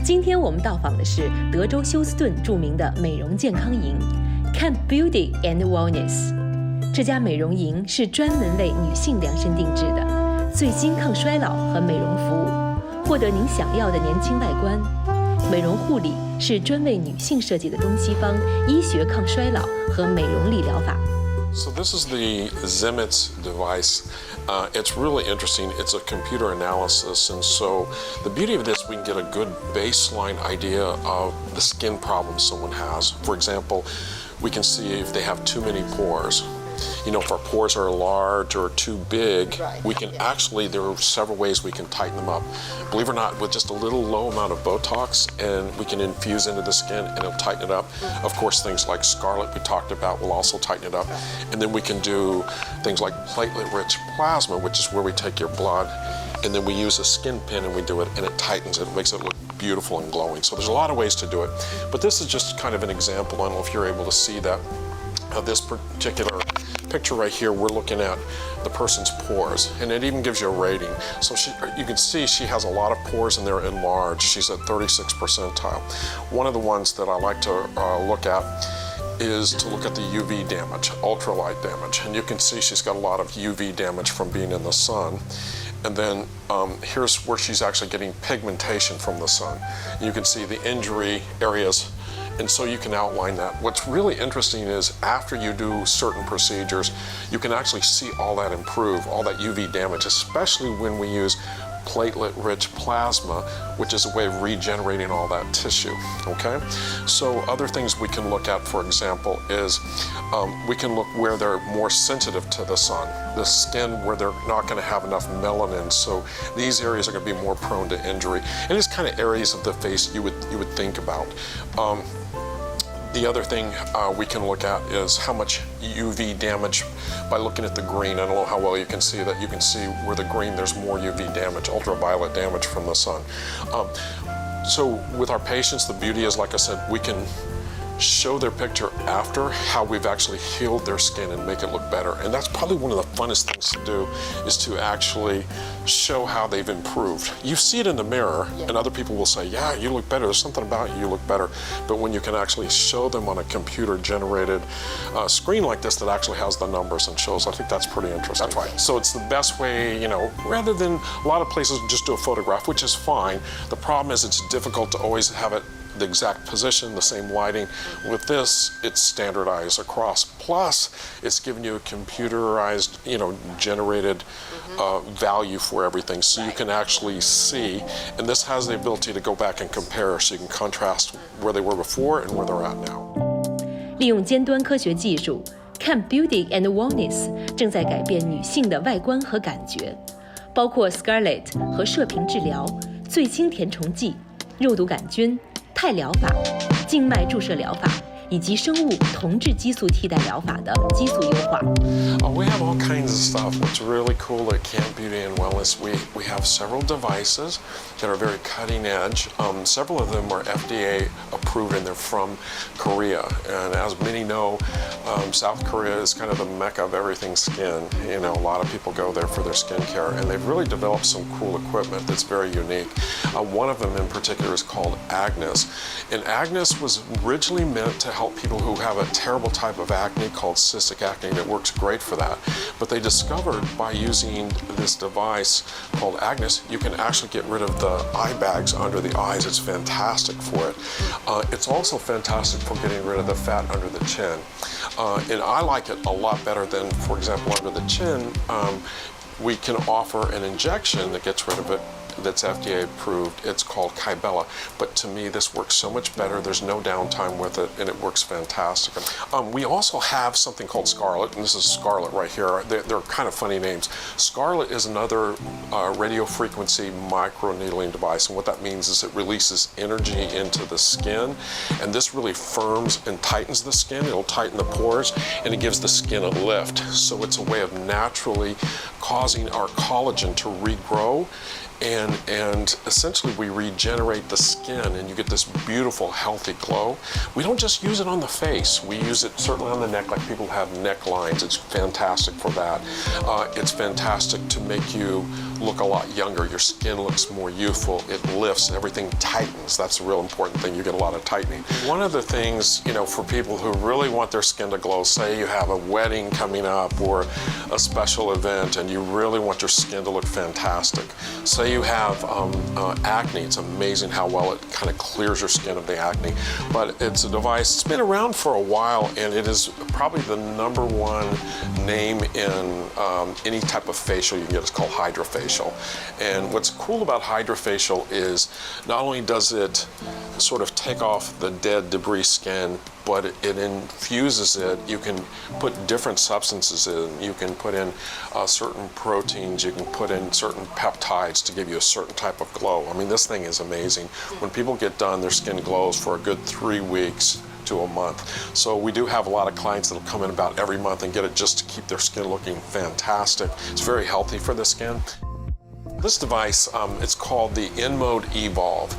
今天我们到访的是德州休斯顿著名的美容健康营 Camp Beauty and Wellness。这家美容营是专门为女性量身定制的，最新抗衰老和美容服务，获得您想要的年轻外观。美容护理是专为女性设计的东西方医学抗衰老和美容力疗法。So this is the Zimitz device. It's really interesting. It's a computer analysis, and so the beauty of this, we can get a good baseline idea of the skin problems someone has. For example, we can see if they have too many pores. You know, if our pores are large or too big, we can actually, there are several ways we can tighten them up. Believe it or not, with just a little low amount of Botox, and we can infuse into the skin and it'll tighten it up. Of course, things like scarlet we talked about will also tighten it up. And then we can do things like platelet-rich plasma, which is where we take your blood, and then we use a skin pin and we do it, and it tightens it, makes it look beautiful and glowing. So there's a lot of ways to do it. But this is just kind of an example. I don't know if you're able to see that. This particular picture right here, we're looking at the person's pores, and it even gives you a rating. So you can see she has a lot of pores and they're enlarged. She's at 36 percentile. One of the ones that I like to look at is to look at the UV damage, ultralight damage. And you can see she's got a lot of UV damage from being in the sun. And then here's where she's actually getting pigmentation from the sun. You can see the injury areas, and so you can outline that. What's really interesting is after you do certain procedures, you can actually see all that improve, all that UV damage, especially when we use platelet-rich plasma, which is a way of regenerating all that tissue, okay? So other things we can look at, for example, is we can look where they're more sensitive to the sun, the skin where they're not gonna have enough melanin, so these areas are gonna be more prone to injury. And it's kind of areas of the face you would think about. The other thing we can look at is how much UV damage by looking at the green. I don't know how well you can see that. You can see where the green, there's more UV damage, ultraviolet damage from the sun. So with our patients, the beauty is, like I said, we can show their picture after how we've actually healed their skin and make it look better. And that's probably one of the funnest things to do, is to actually show how they've improved. You see it in the mirror, and other people will say, yeah, you look better, there's something about you look better. But when you can actually show them on a computer generated screen like this that actually has the numbers and shows, I think that's pretty interesting. That's right. So it's the best way, you know, rather than a lot of places just do a photograph, which is fine. The problem is it's difficult to always have it the exact position, the same lighting. With this, it's standardized across. Plus, it's giving you a computerized, you know, generated value for everything, so you can actually see. And this has the ability to go back and compare, so you can contrast where they were before and where they're at now. 利用尖端科学技术 ，Camp Beauty and Wellness 正在改变女性的外观和感觉，包括 Scarlet 和射频治疗、最轻填虫剂、肉毒杆菌、肽疗法、静脉注射疗法以及生物同质激素替代疗法的激素优化。We have all kinds of stuff. What's really cool at Camp Beauty and Wellness, we have several devices that are very cutting edge. Several of them are FDA approved, and they're from Korea. And as many know, South Korea is kind of the mecca of everything skin. You know, a lot of people go there for their skin care, and they've really developed some cool equipment that's very unique. One of them in particular is called Agnes. And Agnes was originally meant to help people who have a terrible type of acne called cystic acne, that works great for that. But they discovered by using this device called Agnes, you can actually get rid of the eye bags under the eyes. It's fantastic for it. It's also fantastic for getting rid of the fat under the chin. And I like it a lot better than, for example, under the chin. We can offer an injection that gets rid of it, that's FDA approved. It's called Kybella. But to me, this works so much better. There's no downtime with it, and it works fantastic. We also have something called Scarlet, and this is Scarlet right here. They're kind of funny names. Scarlet is another radio frequency microneedling device, and what that means is it releases energy into the skin, and this really firms and tightens the skin. It'll tighten the pores, and it gives the skin a lift. So it's a way of naturally causing our collagen to regrow and essentially we regenerate the skin and you get this beautiful, healthy glow. We don't just use it on the face. We use it certainly on the neck, like people have neck lines. It's fantastic for that. It's fantastic to make you look a lot younger. Your skin looks more youthful. It lifts, everything tightens. That's a real important thing. You get a lot of tightening. One of the things, for people who really want their skin to glow, say you have a wedding coming up or a special event and you really want your skin to look fantastic. Say you have acne. It's amazing how well it kind of clears your skin of the acne. But it's a device that's been around for a while, and it is probably the #1 name in any type of facial you can get. It's called Hydrofacial. And what's cool about Hydrofacial is not only does it sort of take off the dead debris skin, but it infuses it. You can put different substances in. You can put in certain proteins. You can put in certain peptides to give you a certain type of glow. I mean, this thing is amazing. When people get done, their skin glows for a good 3 weeks to a month. So we do have a lot of clients that'll come in about every month and get it just to keep their skin looking fantastic. It's very healthy for the skin. This device, it's called the InMode Evolve,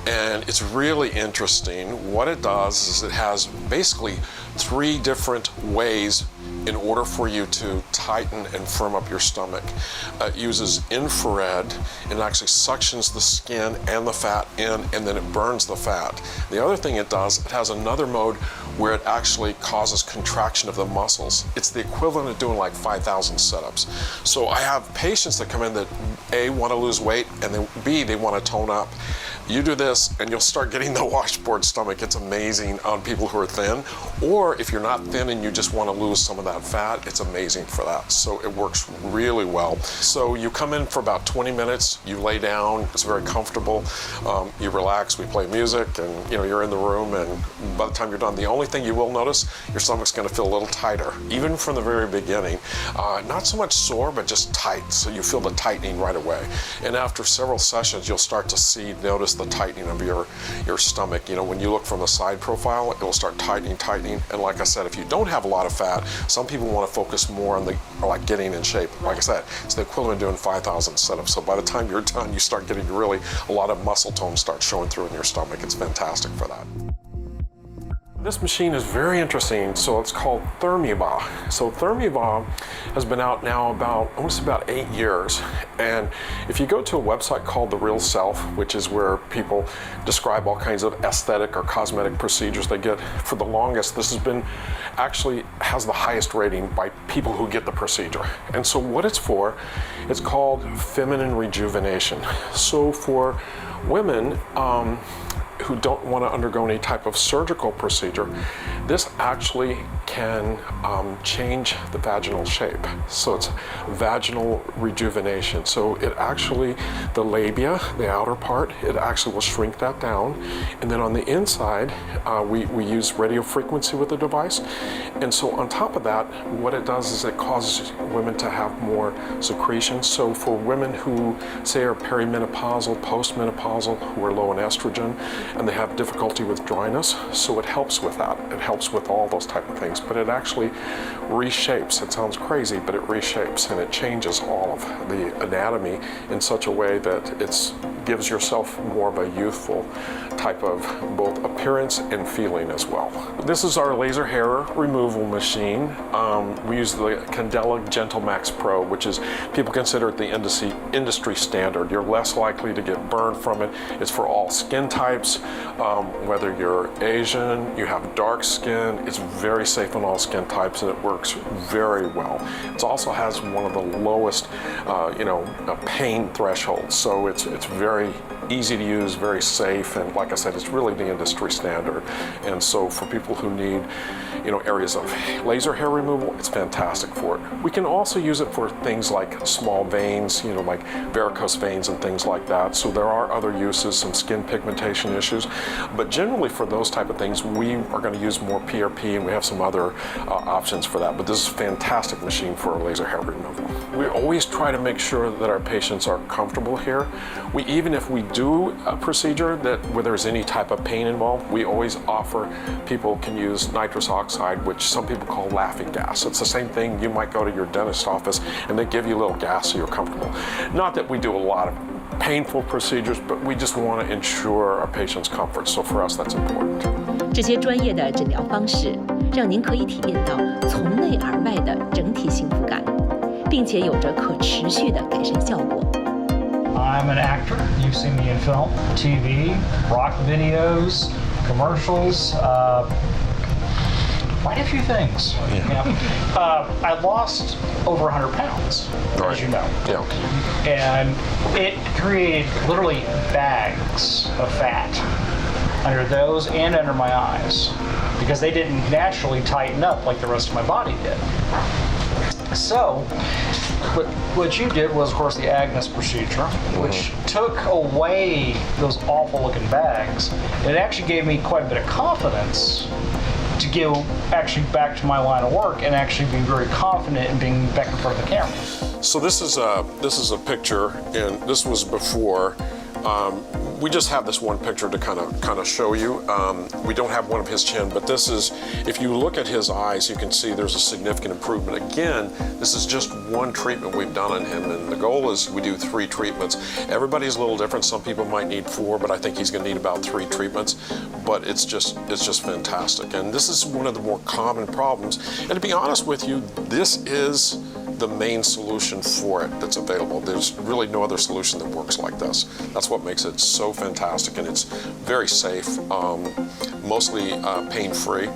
and it's really interesting. What it does is it has basically 3 different ways in order for you to tighten and firm up your stomach. It uses infrared and actually suctions the skin and the fat in, and then it burns the fat. The other thing it does, it has another mode where it actually causes contraction of the muscles. It's the equivalent of doing like 5,000 sit-ups. So I have patients that come in that A, want to lose weight, and then B, they want to tone up. You do this and you'll start getting the washboard stomach. It's amazing on people who are thin. Or if you're not thin and you just want to lose some of that fat, it's amazing for that. So it works really well. So you come in for about 20 minutes, you lay down, it's very comfortable. You relax, we play music, and you're in the room, and by the time you're done, the only thing you will notice, your stomach's going to feel a little tighter, even from the very beginning. Not so much sore, but just tight. So you feel the tightening right away. And after several sessions, you'll start to notice the tightening of your stomach. When you look from the side profile, it will start tightening. And like I said, if you don't have a lot of fat, some people want to focus more on like getting in shape. Like I said, it's the equivalent of doing 5,000 sit-ups. So by the time you're done, you start getting really a lot of muscle tone starts showing through in your stomach. It's fantastic for that. This machine is very interesting. So it's called Thermiva. So Thermiva has been out now about 8 years. And if you go to a website called The Real Self, which is where people describe all kinds of aesthetic or cosmetic procedures they get, for the longest, this has the highest rating by people who get the procedure. And so what it's for, it's called feminine rejuvenation. So for women, who don't want to undergo any type of surgical procedure, this actually can change the vaginal shape. So it's vaginal rejuvenation. So it actually, the labia, the outer part, it actually will shrink that down. And then on the inside, we use radio frequency with the device. And so on top of that, what it does is it causes women to have more secretion. So for women who say are perimenopausal, postmenopausal, who are low in estrogen, and they have difficulty with dryness, so it helps with that. It helps with all those type of things, but it actually reshapes. It sounds crazy, but it reshapes and it changes all of the anatomy in such a way that it gives yourself more of a youthful type of both appearance and feeling as well. This is our laser hair removal machine. We use the Candela GentleMax Pro, which is, people consider it the industry standard. You're less likely to get burned from it. It's for all skin types, whether you're Asian, you have dark skin, it's very safe on all skin types, and it works very well. It also has one of the lowest, pain thresholds, so it's very easy to use, very safe, and like I said, it's really the industry standard. And so for people who need, areas of laser hair removal, it's fantastic for it. We can also use it for things like small veins, like varicose veins and things like that. So there are other uses, some skin pigmentation issues, but generally for those type of things, we are going to use more PRP, and we have some other options for that. But this is a fantastic machine for laser hair removal. We always try to make sure that our patients are comfortable here. Even if we do a procedure where there's any type of pain involved, we always offer people can use nitrous oxide, which some people call laughing gas. It's the same thing. You might go to your dentist office and they give you a little gas so you're comfortable. Not that we do a lot of painful procedures, but we just want to ensure our patients' comfort. So for us, that's important. 这些专业的诊疗方式，让您可以体验到从内而外的整体幸福感，并且有着可持续的改善效果。I'm an actor. You've seen me in film, TV, rock videos, commercials, quite a few things. I lost over 100 pounds, as you know. Yeah. And it created literally bags of fat under those and under my eyes because they didn't naturally tighten up like the rest of my body did. So, what you did was, of course, the Agnes procedure, which took away those awful looking bags. It actually gave me quite a bit of confidence to go actually back to my line of work and actually be very confident in being back in front of the camera. So this is a picture, and this was before. We just have this one picture to kind of show you. We don't have one of his chin, but this is, if you look at his eyes, you can see there's a significant improvement. Again, this is just one treatment we've done on him, and the goal is we do 3 treatments. Everybody's a little different. Some people might need 4, but I think he's going to need about 3 treatments. But it's just fantastic, and this is one of the more common problems. And to be honest with you, this is the main solution for it that's available. There's really no other solution that works like this. That's what makes it so fantastic, and it's very safe, mostly pain-free.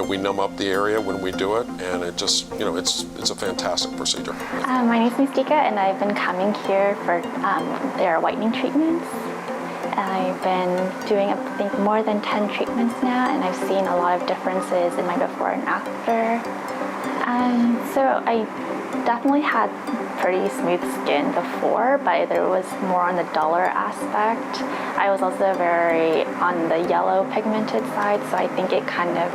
We numb up the area when we do it, and it just, it's a fantastic procedure. My name is Mystica, and I've been coming here for their whitening treatments. I've been doing, I think, more than 10 treatments now, and I've seen a lot of differences in my before and after. So I definitely had pretty smooth skin before, but there was more on the duller aspect. I was also very on the yellow pigmented side, so I think it kind of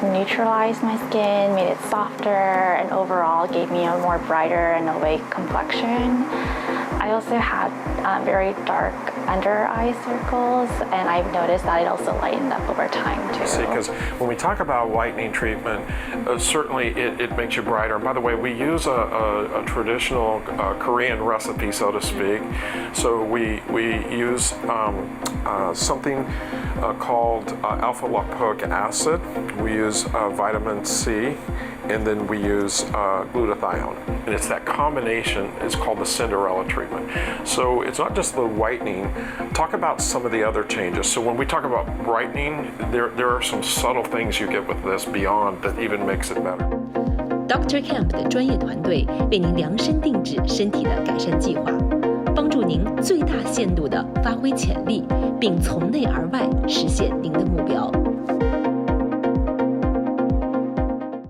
neutralized my skin, made it softer, and overall gave me a more brighter and awake complexion. I also had very dark under eye circles, and I've noticed that it also lightened up over time too. See, because when we talk about whitening treatment, certainly it makes you brighter. And by the way, we use a traditional Korean recipe, so to speak. So we use something called alpha-lipoic acid. We use vitamin C, and then we use glutathione. And it's that combination, it's called the Cinderella treatment. So it's not just the whitening. Talk about some of the other changes. So when we talk about brightening, there are some subtle things you get with this beyond that even makes it better. Dr. Camp 的专业团队为您量身定制身体的改善计划，帮助您最大限度地发挥潜力，并从内而外实现您的目标。